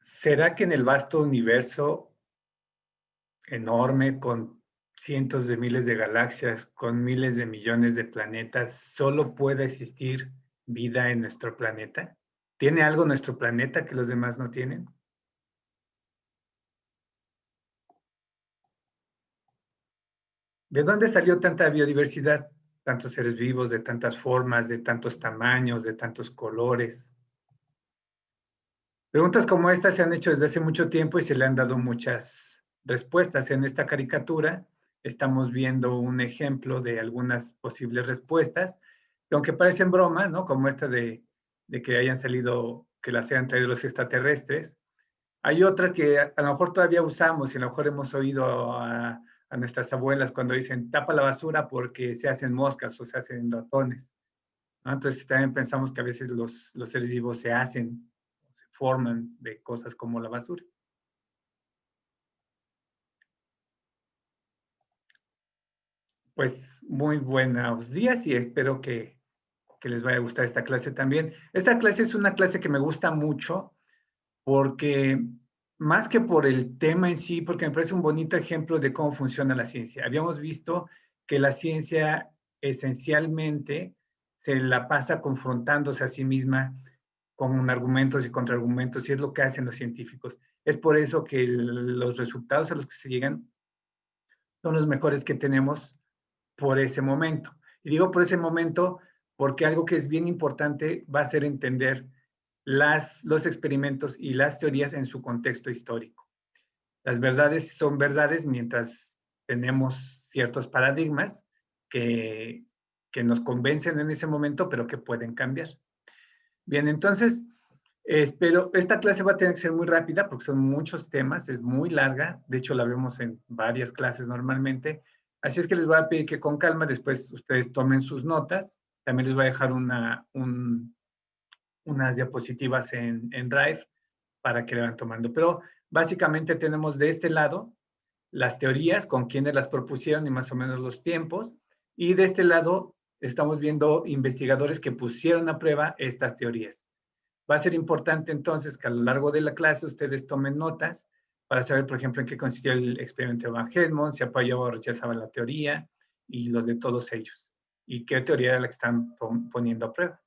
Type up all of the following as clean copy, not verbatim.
¿Será que en el vasto universo enorme, con cientos de miles de galaxias, con miles de millones de planetas, solo puede existir vida en nuestro planeta? ¿Tiene algo nuestro planeta que los demás no tienen? ¿De dónde salió tanta biodiversidad? Tantos seres vivos, de tantas formas, de tantos tamaños, de tantos colores. Preguntas como estas se han hecho desde hace mucho tiempo y se le han dado muchas respuestas. En esta caricatura estamos viendo un ejemplo de algunas posibles respuestas, que aunque parecen broma, ¿no? Como esta de que hayan salido, que las hayan traído los extraterrestres. Hay otras que a lo mejor todavía usamos y a lo mejor hemos oído a nuestras abuelas cuando dicen tapa la basura porque se hacen moscas o se hacen ratones, ¿no? Entonces también pensamos que a veces los seres vivos se hacen, se forman de cosas como la basura. Pues muy buenos días y espero que les vaya a gustar esta clase también. Esta clase es una clase que me gusta mucho porque más que por el tema en sí, porque me parece un bonito ejemplo de cómo funciona la ciencia. Habíamos visto que la ciencia esencialmente se la pasa confrontándose a sí misma con argumentos y contraargumentos, y es lo que hacen los científicos. Es por eso que los resultados a los que se llegan son los mejores que tenemos por ese momento. Y digo por ese momento porque algo que es bien importante va a ser entender los experimentos y las teorías en su contexto histórico. Las verdades son verdades mientras tenemos ciertos paradigmas que, que nos convencen en ese momento, pero que pueden cambiar. Bien, entonces, espero, esta clase va a tener que ser muy rápida porque son muchos temas, es muy larga, de hecho la vemos en varias clases normalmente, así es que les voy a pedir que con calma después ustedes tomen sus notas, también les voy a dejar unas diapositivas en Drive para que le van tomando, pero básicamente tenemos de este lado las teorías, con quienes las propusieron y más o menos los tiempos, y de este lado estamos viendo investigadores que pusieron a prueba estas teorías. Va a ser importante entonces que a lo largo de la clase ustedes tomen notas para saber, por ejemplo, en qué consistía el experimento de Van Helmont, si apoyaba o rechazaba la teoría y los de todos ellos, y qué teoría era la que están poniendo a prueba.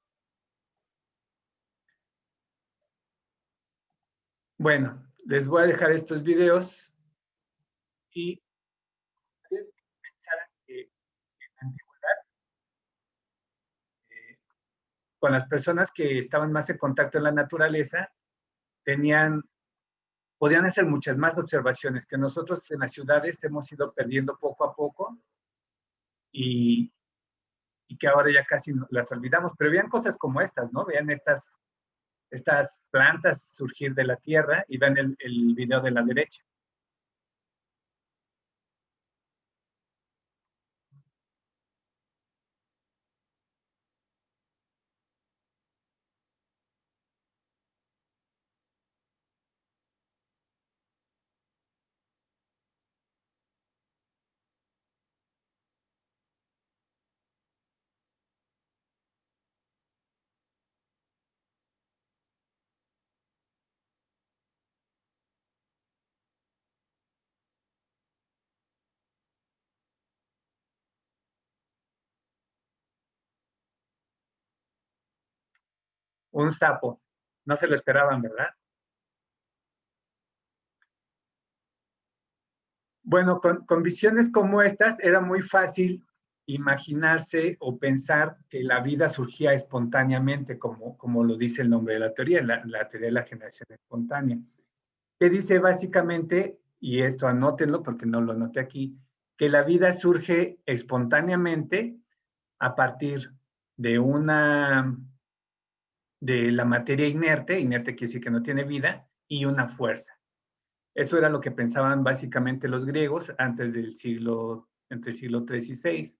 Bueno, les voy a dejar estos videos y pensar que en la antigüedad, con las personas que estaban más en contacto en la naturaleza, tenían podían hacer muchas más observaciones que nosotros en las ciudades hemos ido perdiendo poco a poco y, y que ahora ya casi las olvidamos. Pero vean cosas como estas, ¿no? Vean estas plantas surgir de la tierra y vean el video de la derecha. Un sapo. No se lo esperaban, ¿verdad? Bueno, con visiones como estas era muy fácil imaginarse o pensar que la vida surgía espontáneamente, como lo dice el nombre de la teoría, la teoría de la generación espontánea, que dice básicamente, y esto anótenlo porque no lo anoté aquí, que la vida surge espontáneamente a partir de de la materia inerte, inerte quiere decir que no tiene vida, y una fuerza. Eso era lo que pensaban básicamente los griegos antes entre el siglo III y VI.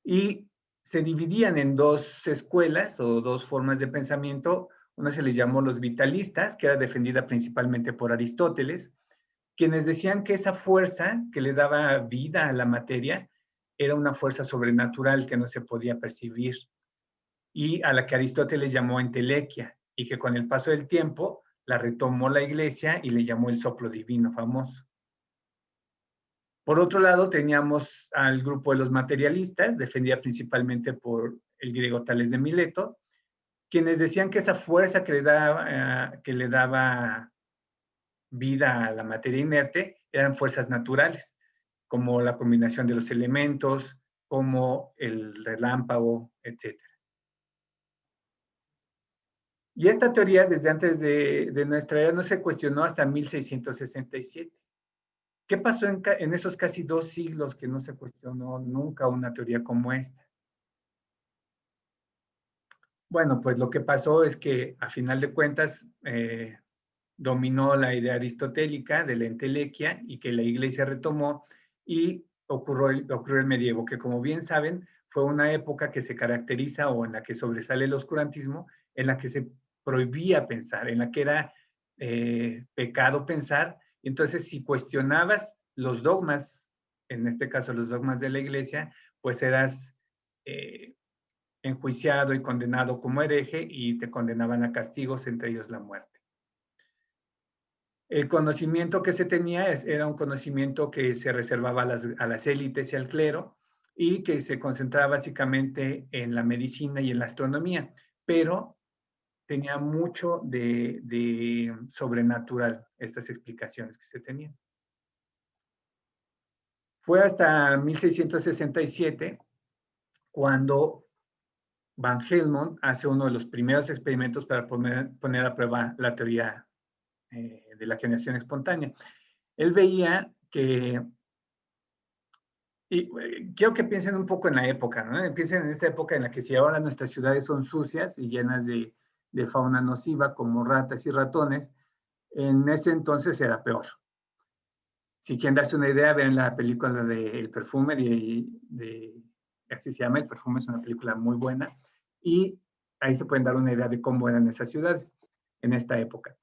Y se dividían en dos escuelas o dos formas de pensamiento. Una se les llamó los vitalistas, que era defendida principalmente por Aristóteles, quienes decían que esa fuerza que le daba vida a la materia era una fuerza sobrenatural que no se podía percibir y a la que Aristóteles llamó entelequia y que con el paso del tiempo la retomó la Iglesia y le llamó el soplo divino famoso. Por otro lado, teníamos al grupo de los materialistas, defendida principalmente por el griego Tales de Mileto, quienes decían que esa fuerza que le daba vida a la materia inerte eran fuerzas naturales, como la combinación de los elementos, como el relámpago, etc. Y esta teoría, desde antes de nuestra era, no se cuestionó hasta 1667. ¿Qué pasó en esos casi 2 siglos que no se cuestionó nunca una teoría como esta? Bueno, pues lo que pasó es que a final de cuentas dominó la idea aristotélica de la entelequia y que la Iglesia retomó y ocurrió el medievo, que como bien saben fue una época que se caracteriza o en la que sobresale el oscurantismo, en la que se prohibía pensar, en la que era pecado pensar. Entonces, si cuestionabas los dogmas, en este caso los dogmas de la Iglesia, pues eras enjuiciado y condenado como hereje y te condenaban a castigos, entre ellos la muerte. El conocimiento que se tenía era un conocimiento que se reservaba a las élites y al clero y que se concentraba básicamente en la medicina y en la astronomía, pero tenía mucho de sobrenatural estas explicaciones que se tenían. Fue hasta 1667 cuando Van Helmont hace uno de los primeros experimentos para poner a prueba la teoría de la generación espontánea. Él veía que, y quiero que piensen un poco en la época, ¿no? Piensen en esta época en la que si ahora nuestras ciudades son sucias y llenas de fauna nociva como ratas y ratones, en ese entonces era peor. Si quieren darse una idea, vean la película de El Perfume, así se llama, El Perfume es una película muy buena, y ahí se pueden dar una idea de cómo eran esas ciudades en esta época.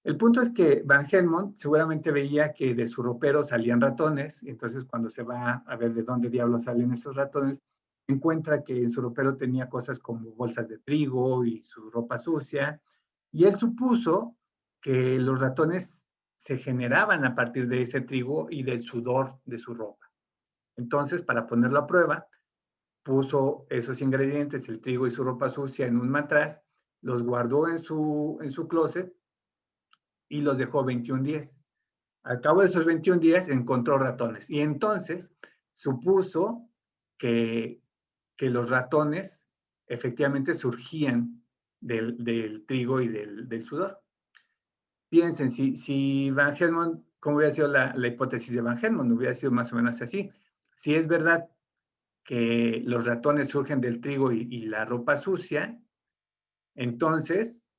El punto es que Van Helmont seguramente veía que de su ropero salían ratones, y entonces cuando se va a ver de dónde diablos salen esos ratones, encuentra que en su ropero tenía cosas como bolsas de trigo y su ropa sucia, y él supuso que los ratones se generaban a partir de ese trigo y del sudor de su ropa. Entonces, para ponerlo a prueba, puso esos ingredientes, el trigo y su ropa sucia, en un matraz, los guardó en su closet y los dejó 21 días. Al cabo de esos 21 días encontró ratones y entonces supuso que, que los ratones efectivamente surgían del trigo y del sudor. Piensen, si Van Helmont, ¿cómo hubiera sido la hipótesis de Van Helmont? Hubiera sido más o menos así. Si es verdad que los ratones surgen del trigo y la ropa sucia, entonces,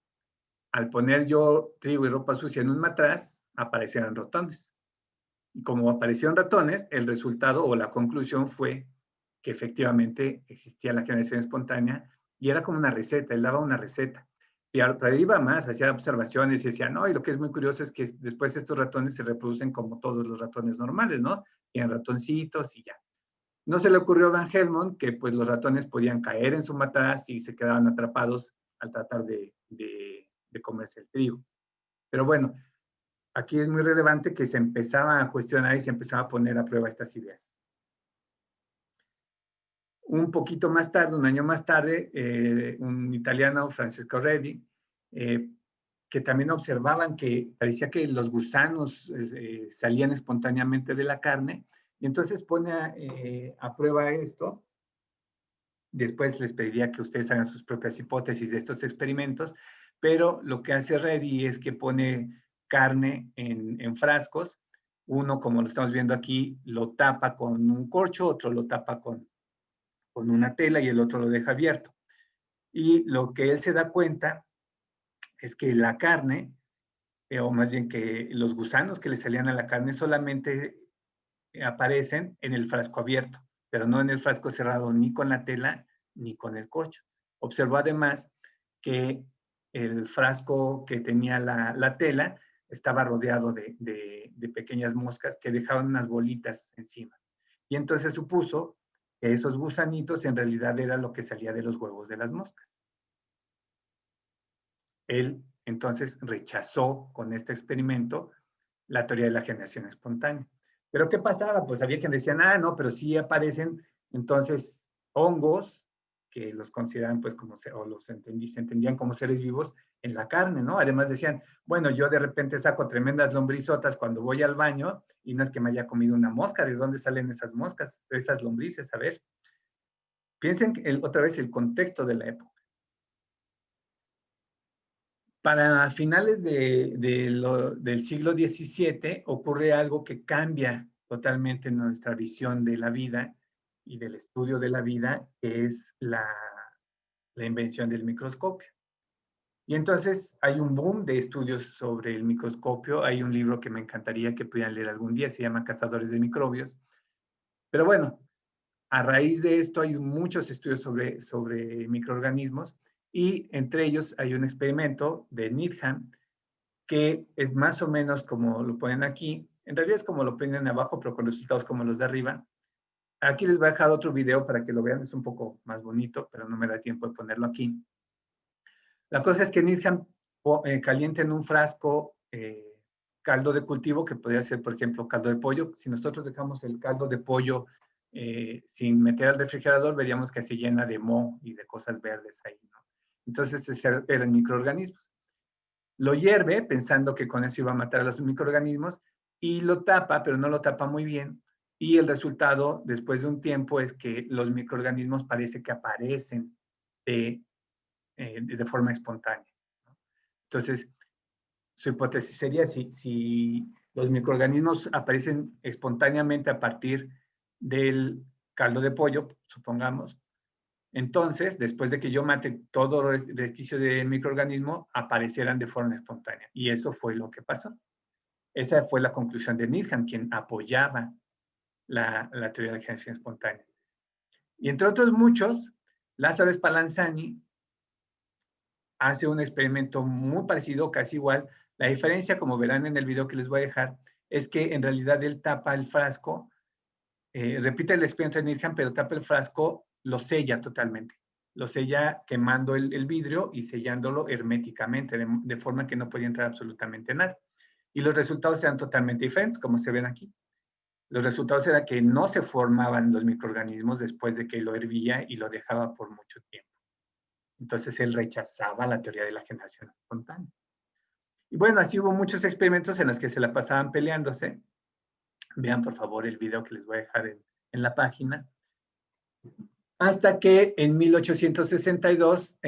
al poner yo trigo y ropa sucia en un matraz, aparecieron ratones. Y como aparecieron ratones, el resultado o la conclusión fue que efectivamente existía la generación espontánea y era como una receta, él daba una receta. Pero iba más, hacía observaciones y decía, no, y lo que es muy curioso es que después estos ratones se reproducen como todos los ratones normales, ¿no? Tienen ratoncitos y ya. No se le ocurrió a Van Helmont que pues los ratones podían caer en su matraz y se quedaban atrapados al tratar de comerse el trigo. Pero bueno, aquí es muy relevante que se empezaba a cuestionar y se empezaba a poner a prueba estas ideas. Un poquito más tarde, un año más tarde, un italiano, Francesco Redi, que también observaban que parecía que los gusanos salían espontáneamente de la carne, y entonces pone a prueba esto. Después les pediría que ustedes hagan sus propias hipótesis de estos experimentos, pero lo que hace Reddy es que pone carne en frascos. Uno, como lo estamos viendo aquí, lo tapa con un corcho, otro lo tapa con una tela y el otro lo deja abierto. Y lo que él se da cuenta es que la carne, o más bien que los gusanos que le salían a la carne solamente aparecen en el frasco abierto, pero no en el frasco cerrado ni con la tela ni con el corcho. Observó además que el frasco que tenía la tela estaba rodeado de pequeñas moscas que dejaban unas bolitas encima. Y entonces supuso que esos gusanitos en realidad era lo que salía de los huevos de las moscas. Él entonces rechazó con este experimento la teoría de la generación espontánea. Pero ¿qué pasaba? Pues había quien decían, ah, no, pero sí aparecen entonces hongos que los consideraban pues como, o los se entendían como seres vivos en la carne, ¿no? Además decían, bueno, yo de repente saco tremendas lombrizotas cuando voy al baño y no es que me haya comido una mosca, ¿de dónde salen esas moscas, esas lombrices? A ver, piensen otra vez el contexto de la época. Para finales del siglo XVII ocurre algo que cambia totalmente nuestra visión de la vida y del estudio de la vida, que es la invención del microscopio. Y entonces hay un boom de estudios sobre el microscopio. Hay un libro que me encantaría que pudieran leer algún día, se llama Cazadores de Microbios. Pero bueno, a raíz de esto hay muchos estudios sobre microorganismos y entre ellos hay un experimento de Needham que es más o menos como lo ponen aquí. En realidad es como lo ponen abajo, pero con resultados como los de arriba. Aquí les voy a dejar otro video para que lo vean. Es un poco más bonito, pero no me da tiempo de ponerlo aquí. La cosa es que Needham calienta en un frasco caldo de cultivo, que podría ser, por ejemplo, caldo de pollo. Si nosotros dejamos el caldo de pollo sin meter al refrigerador, veríamos que se llena de moho y de cosas verdes ahí, ¿no? Entonces, eran microorganismos. Lo hierve pensando que con eso iba a matar a los microorganismos y lo tapa, pero no lo tapa muy bien. Y el resultado, después de un tiempo, es que los microorganismos parece que aparecen de forma espontánea. Entonces, su hipótesis sería si los microorganismos aparecen espontáneamente a partir del caldo de pollo, supongamos, entonces, después de que yo mate todo resquicio de microorganismo, aparecerán de forma espontánea. Y eso fue lo que pasó. Esa fue la conclusión de Needham, quien apoyaba la teoría de la generación espontánea. Y entre otros muchos, Lázaro Spallanzani hace un experimento muy parecido, casi igual. La diferencia, como verán en el video que les voy a dejar, es que en realidad él tapa el frasco, repite el experimento de Needham, pero tapa el frasco, lo sella totalmente. Lo sella quemando el vidrio y sellándolo herméticamente, de forma que no podía entrar absolutamente nada. Y los resultados eran totalmente diferentes, como se ven aquí. Los resultados eran que no se formaban los microorganismos después de que lo hervía y lo dejaba por mucho tiempo. Entonces él rechazaba la teoría de la generación espontánea. Y bueno, así hubo muchos experimentos en los que se la pasaban peleándose. Vean por favor el video que les voy a dejar en la página. Hasta que en 1862,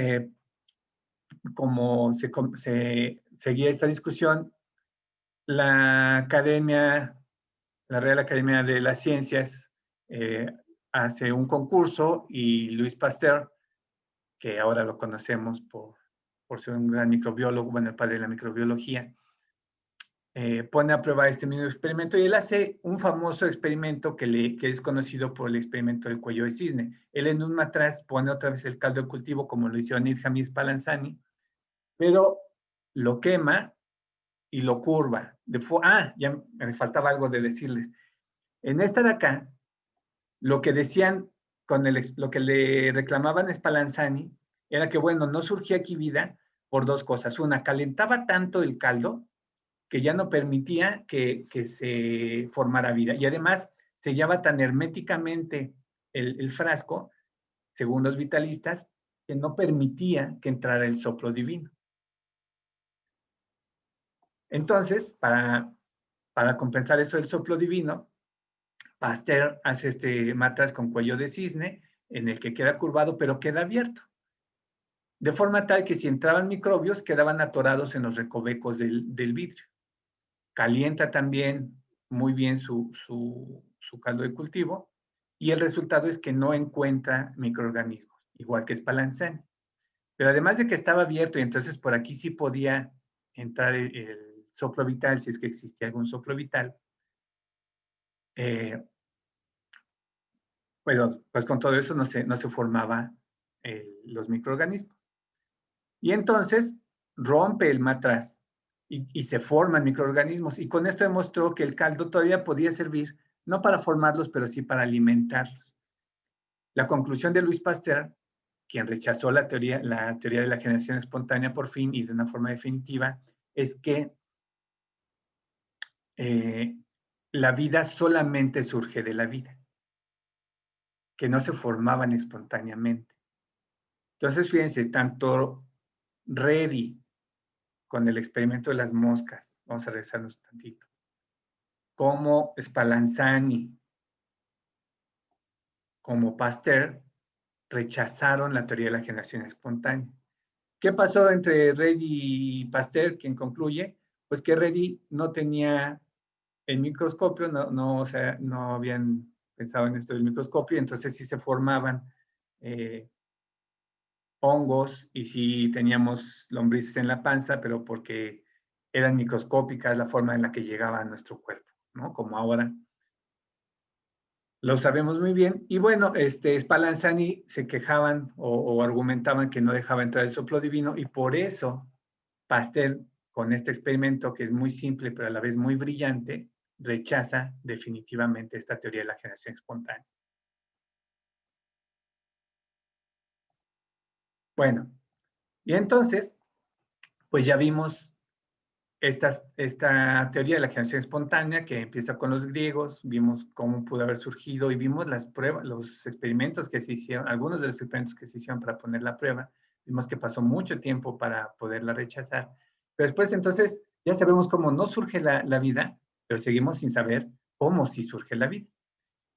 como se seguía esta discusión, la Real Academia de las Ciencias hace un concurso y Louis Pasteur, que ahora lo conocemos por ser un gran microbiólogo, bueno, el padre de la microbiología, pone a prueba este mismo experimento y él hace un famoso experimento que es conocido por el experimento del cuello de cisne. Él en un matraz pone otra vez el caldo de cultivo, como lo hicieron Needham y Spallanzani, pero lo quema y lo curva. Ya me faltaba algo de decirles. En esta de acá, lo que decían, lo que le reclamaban a Spallanzani, era que, bueno, no surgía aquí vida por dos cosas. Una, calentaba tanto el caldo que ya no permitía que se formara vida. Y además sellaba tan herméticamente el frasco, según los vitalistas, que no permitía que entrara el soplo divino. Entonces, para compensar eso del soplo divino, Pasteur hace este matraz con cuello de cisne, en el que queda curvado, pero queda abierto. De forma tal que si entraban microbios, quedaban atorados en los recovecos del vidrio. Calienta también muy bien su caldo de cultivo y el resultado es que no encuentra microorganismos, igual que Spallanzani. Pero además de que estaba abierto y entonces por aquí sí podía entrar el soplo vital, si es que existía algún soplo vital, pero pues con todo eso no se formaba los microorganismos. Y entonces rompe el matraz y se forman microorganismos. Y con esto demostró que el caldo todavía podía servir, no para formarlos, pero sí para alimentarlos. La conclusión de Louis Pasteur quien rechazó la teoría de la generación espontánea por fin y de una forma definitiva, es que la vida solamente surge de la vida, que no se formaban espontáneamente. Entonces, fíjense, tanto Redi con el experimento de las moscas, vamos a regresarnos un tantito, como Spallanzani, como Pasteur, rechazaron la teoría de la generación espontánea. ¿Qué pasó entre Redi y Pasteur? Quien concluye, pues que Redi no tenía el microscopio, o sea, no habían pensado en esto del microscopio, entonces sí se formaban hongos y sí teníamos lombrices en la panza, pero porque eran microscópicas la forma en la que llegaba a nuestro cuerpo, ¿no? Como ahora lo sabemos muy bien. Y bueno, Spallanzani se quejaban o argumentaban que no dejaba entrar el soplo divino y por eso Pasteur, con este experimento que es muy simple pero a la vez muy brillante, rechaza definitivamente esta teoría de la generación espontánea. Bueno, y entonces, pues ya vimos esta teoría de la generación espontánea que empieza con los griegos, vimos cómo pudo haber surgido y vimos las pruebas, los experimentos que se hicieron, algunos de los experimentos que se hicieron para poner la prueba, vimos que pasó mucho tiempo para poderla rechazar, pero después entonces ya sabemos cómo no surge la vida, pero seguimos sin saber cómo sí surge la vida.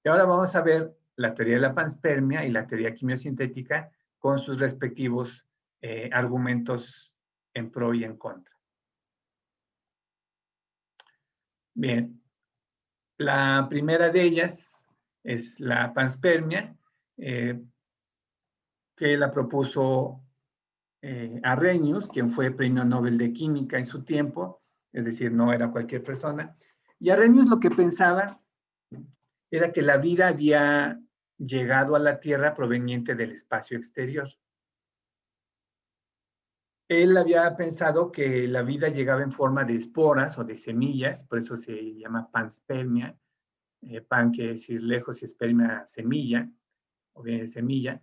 Y ahora vamos a ver la teoría de la panspermia y la teoría quimiosintética con sus respectivos argumentos en pro y en contra. Bien, la primera de ellas es la panspermia, que la propuso Arrhenius, quien fue premio Nobel de Química en su tiempo, es decir, no era cualquier persona. Y Arrhenius lo que pensaba era que la vida había llegado a la Tierra proveniente del espacio exterior. Él había pensado que la vida llegaba en forma de esporas o de semillas, por eso se llama panspermia, pan quiere decir lejos y esperma semilla, o bien semilla,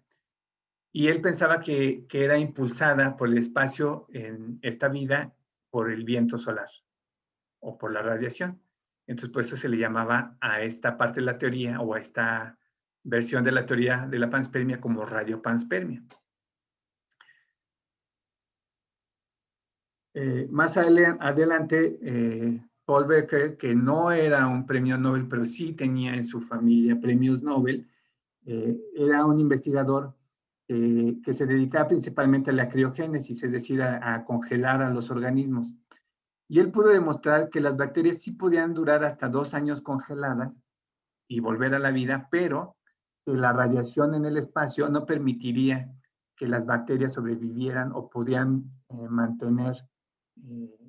y él pensaba que era impulsada por el espacio en esta vida por el viento solar o por la radiación. Entonces, por eso se le llamaba a esta parte de la teoría o a esta versión de la teoría de la panspermia como radiopanspermia. Más adelante, Paul Becker, que no era un premio Nobel, pero sí tenía en su familia premios Nobel, era un investigador que se dedicaba principalmente a la criogénesis, es decir, a congelar a los organismos. Y él pudo demostrar que las bacterias sí podían durar hasta 2 años congeladas y volver a la vida, pero que la radiación en el espacio no permitiría que las bacterias sobrevivieran o podían mantener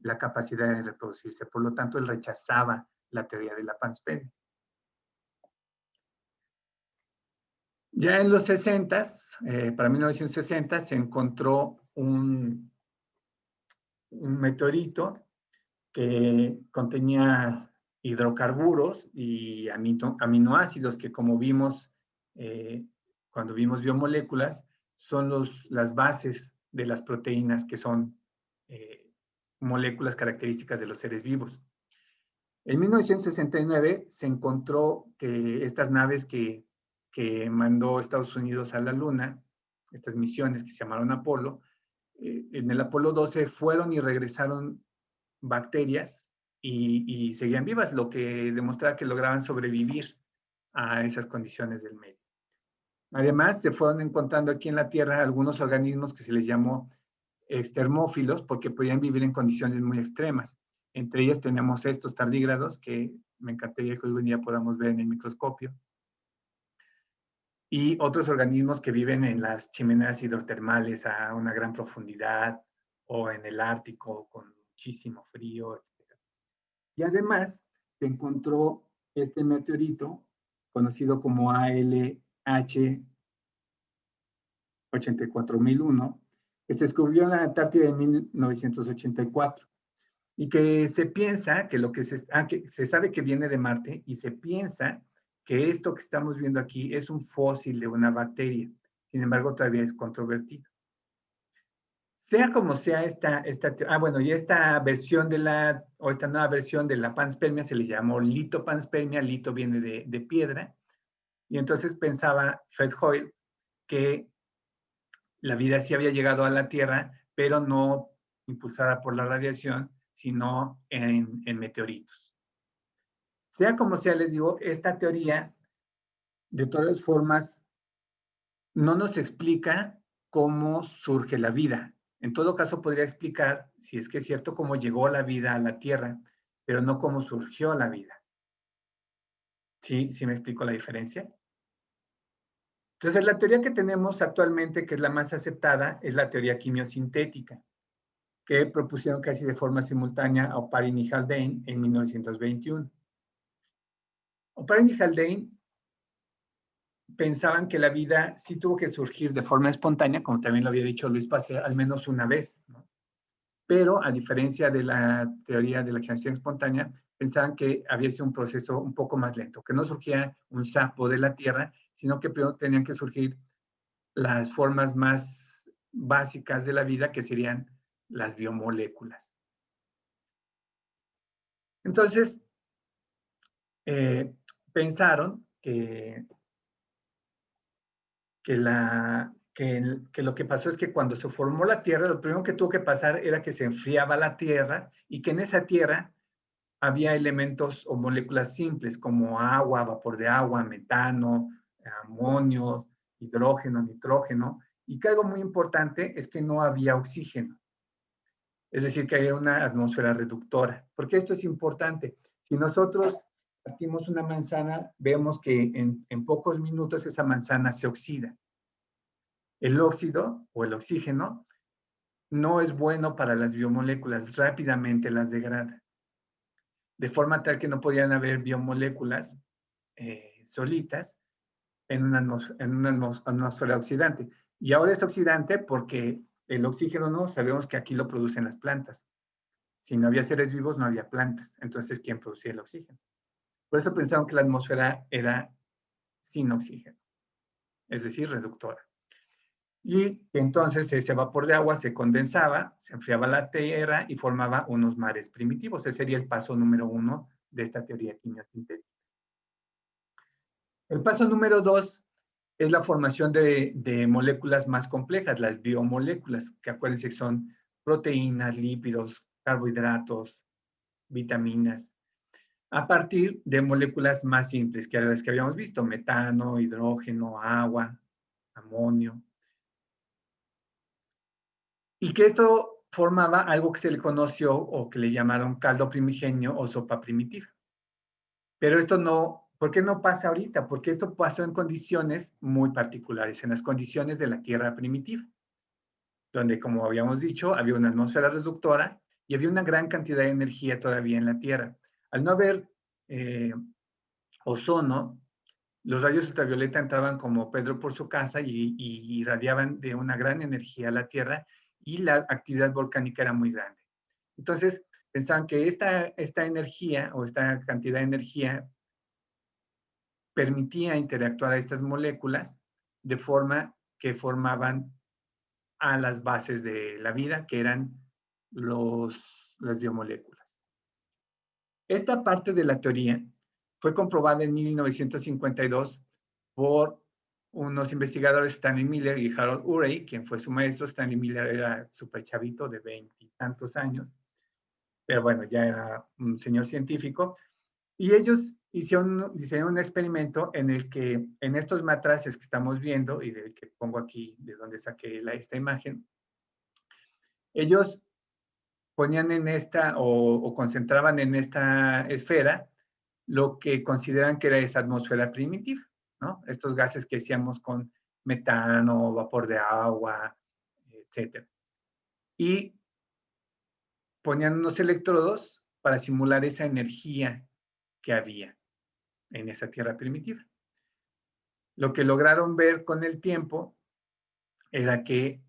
la capacidad de reproducirse. Por lo tanto, él rechazaba la teoría de la panspermia. Ya en los 60, para 1960, se encontró un meteorito que contenía hidrocarburos y aminoácidos que, como vimos cuando vimos biomoléculas, son las bases de las proteínas, que son moléculas características de los seres vivos. En 1969 se encontró que estas naves que mandó Estados Unidos a la Luna, estas misiones que se llamaron Apolo, en el Apolo 12 fueron y regresaron bacterias y seguían vivas, lo que demostraba que lograban sobrevivir a esas condiciones del medio. Además, se fueron encontrando aquí en la Tierra algunos organismos que se les llamó extermófilos porque podían vivir en condiciones muy extremas. Entre ellas tenemos estos tardígrados que me encantaría que hoy en día podamos ver en el microscopio. Y otros organismos que viven en las chimeneas hidrotermales a una gran profundidad o en el Ártico con muchísimo frío, etc. Y además se encontró este meteorito conocido como ALH 84001, que se descubrió en la Antártida en 1984 y que se piensa que que se sabe que viene de Marte y se piensa que esto que estamos viendo aquí es un fósil de una bacteria. sin embargo todavía es controvertido. Sea como sea y esta versión esta nueva versión de la panspermia se le llamó litopanspermia. Lito viene de piedra, y entonces pensaba Fred Hoyle que la vida sí había llegado a la Tierra, pero no impulsada por la radiación, sino en meteoritos. Sea como sea, les digo, esta teoría, de todas formas, no nos explica cómo surge la vida. En todo caso, podría explicar, si es que es cierto, cómo llegó la vida a la Tierra, pero no cómo surgió la vida. ¿Sí? ¿Sí me explico la diferencia? Entonces, la teoría que tenemos actualmente, que es la más aceptada, es la teoría quimiosintética, que propusieron casi de forma simultánea Oparin y Haldane en 1921. Oparin y Haldane pensaban que la vida sí tuvo que surgir de forma espontánea, como también lo había dicho Luis Pasteur, al menos una vez, ¿no? Pero a diferencia de la teoría de la generación espontánea, pensaban que había sido un proceso un poco más lento, que no surgía un sapo de la Tierra, sino que primero tenían que surgir las formas más básicas de la vida, que serían las biomoléculas. Entonces, pensaron que lo que pasó es que cuando se formó la Tierra, lo primero que tuvo que pasar era que se enfriaba la Tierra, y que en esa Tierra había elementos o moléculas simples como agua, vapor de agua, metano, amonio, hidrógeno, nitrógeno, y que algo muy importante es que no había oxígeno. Es decir, que había una atmósfera reductora. ¿Por qué esto es importante? Si nosotros partimos una manzana, vemos que en pocos minutos esa manzana se oxida. El óxido o el oxígeno no es bueno para las biomoléculas, rápidamente las degrada, de forma tal que no podían haber biomoléculas solitas en una atmósfera oxidante. Y ahora es oxidante porque el oxígeno no sabemos que aquí lo producen las plantas. Si no había seres vivos, no había plantas. Entonces, ¿quién producía el oxígeno? Por eso pensaron que la atmósfera era sin oxígeno, es decir, reductora. Y entonces ese vapor de agua se condensaba, se enfriaba la tierra y formaba unos mares primitivos. Ese sería el paso número 1 de esta teoría quimiosintética. El paso número 2 es la formación de moléculas más complejas, las biomoléculas, que acuérdense que son proteínas, lípidos, carbohidratos, vitaminas, a partir de moléculas más simples, que eran las que habíamos visto: metano, hidrógeno, agua, amonio. Y que esto formaba algo que se le conoció o que le llamaron caldo primigenio o sopa primitiva. Pero esto no, ¿por qué no pasa ahorita? Porque esto pasó en condiciones muy particulares, en las condiciones de la Tierra primitiva, donde, como habíamos dicho, había una atmósfera reductora y había una gran cantidad de energía todavía en la Tierra. Al no haber ozono, los rayos ultravioleta entraban como Pedro por su casa y irradiaban de una gran energía a la Tierra, y la actividad volcánica era muy grande. Entonces, pensaban que esta energía o esta cantidad de energía permitía interactuar a estas moléculas de forma que formaban a las bases de la vida, que eran las biomoléculas. Esta parte de la teoría fue comprobada en 1952 por unos investigadores, Stanley Miller y Harold Urey, quien fue su maestro. Stanley Miller era súper chavito, de 20 y tantos años, pero bueno, ya era un señor científico. Y ellos hicieron un experimento en el que, en estos matraces que estamos viendo, y del que pongo aquí, de donde saqué esta imagen, ellos ponían en esta o concentraban en esta esfera lo que consideran que era esa atmósfera primitiva, ¿no? Estos gases que decíamos con metano, vapor de agua, etcétera. Y ponían unos electrodos para simular esa energía que había en esa Tierra primitiva. Lo que lograron ver con el tiempo era que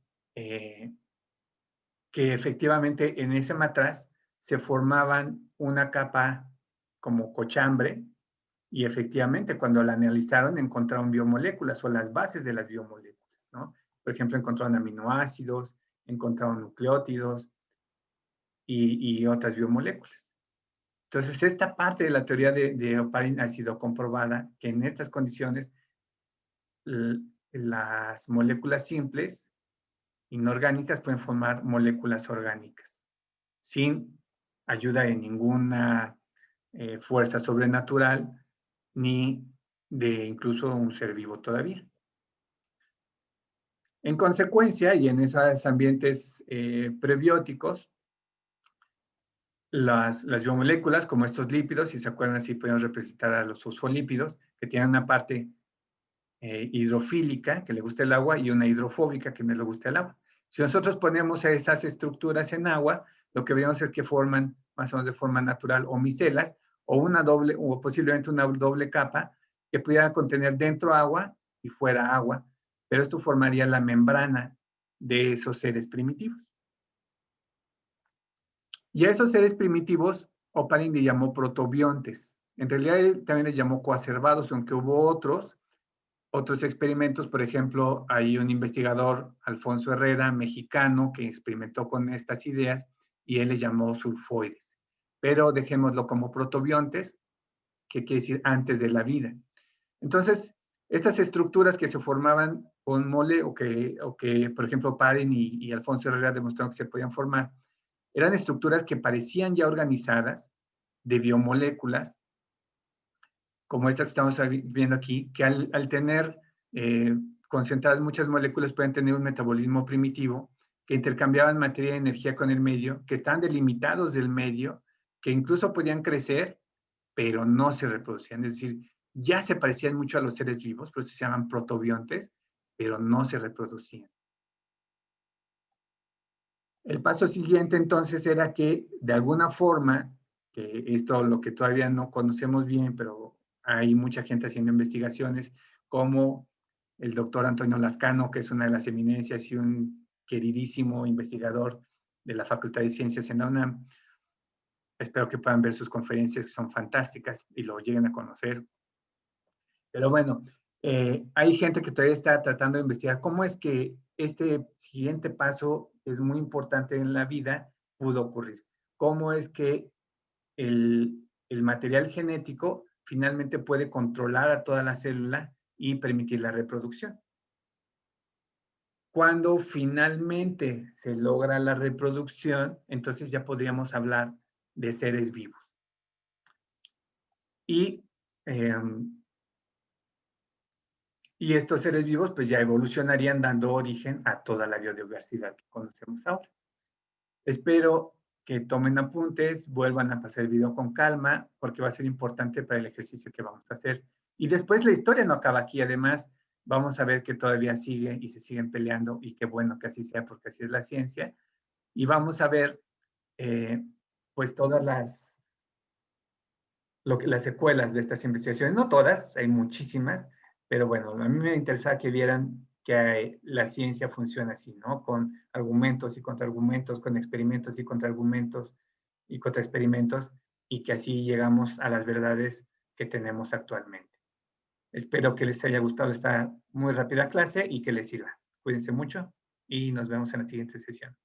efectivamente en ese matraz se formaban una capa como cochambre, y efectivamente cuando la analizaron encontraron biomoléculas o las bases de las biomoléculas, ¿no? Por ejemplo, encontraron aminoácidos, encontraron nucleótidos y otras biomoléculas. Entonces, esta parte de la teoría de Oparin ha sido comprobada que en estas condiciones las moléculas simples, inorgánicas, pueden formar moléculas orgánicas sin ayuda de ninguna fuerza sobrenatural ni de incluso un ser vivo todavía. En consecuencia, y en esos ambientes prebióticos, las biomoléculas, como estos lípidos, si se acuerdan, así podemos representar a los fosfolípidos, que tienen una parte hidrofílica, que le gusta el agua, y una hidrofóbica, que no le gusta el agua. Si nosotros ponemos esas estructuras en agua, lo que vemos es que forman, más o menos de forma natural, o micelas, o una doble, o posiblemente una doble capa, que pudiera contener dentro agua y fuera agua, pero esto formaría la membrana de esos seres primitivos. Y a esos seres primitivos, Oparin le llamó protobiontes. En realidad él también les llamó coacervados, aunque hubo otros experimentos. Por ejemplo, hay un investigador, Alfonso Herrera, mexicano, que experimentó con estas ideas y él les llamó sulfoides. Pero dejémoslo como protobiontes, que quiere decir antes de la vida. Entonces, estas estructuras que se formaban con mole o que por ejemplo, Oparin y Alfonso Herrera demostraron que se podían formar, eran estructuras que parecían ya organizadas de biomoléculas, como estas que estamos viendo aquí, que al tener concentradas muchas moléculas pueden tener un metabolismo primitivo, que intercambiaban materia y energía con el medio, que están delimitados del medio, que incluso podían crecer, pero no se reproducían. Es decir, ya se parecían mucho a los seres vivos, por eso se llaman protobiontes, pero no se reproducían. El paso siguiente entonces era que de alguna forma, que esto lo que todavía no conocemos bien, pero hay mucha gente haciendo investigaciones, como el doctor Antonio Lascano, que es una de las eminencias y un queridísimo investigador de la Facultad de Ciencias en la UNAM. Espero que puedan ver sus conferencias, que son fantásticas y lo lleguen a conocer. Pero bueno, hay gente que todavía está tratando de investigar cómo es que este siguiente paso es muy importante en la vida, pudo ocurrir. Cómo es que el material genético finalmente puede controlar a toda la célula y permitir la reproducción. Cuando finalmente se logra la reproducción, entonces ya podríamos hablar de seres vivos. Y estos seres vivos pues ya evolucionarían dando origen a toda la biodiversidad que conocemos ahora. Espero que tomen apuntes, vuelvan a pasar el video con calma, porque va a ser importante para el ejercicio que vamos a hacer. Y después la historia no acaba aquí, además vamos a ver que todavía sigue y se siguen peleando, y qué bueno que así sea, porque así es la ciencia. Y vamos a ver pues todas las secuelas de estas investigaciones, no todas, hay muchísimas, pero bueno, a mí me interesa que vieran que la ciencia funciona así, ¿no? Con argumentos y contraargumentos, con experimentos y contraargumentos y contraexperimentos, y que así llegamos a las verdades que tenemos actualmente. Espero que les haya gustado esta muy rápida clase y que les sirva. Cuídense mucho y nos vemos en la siguiente sesión.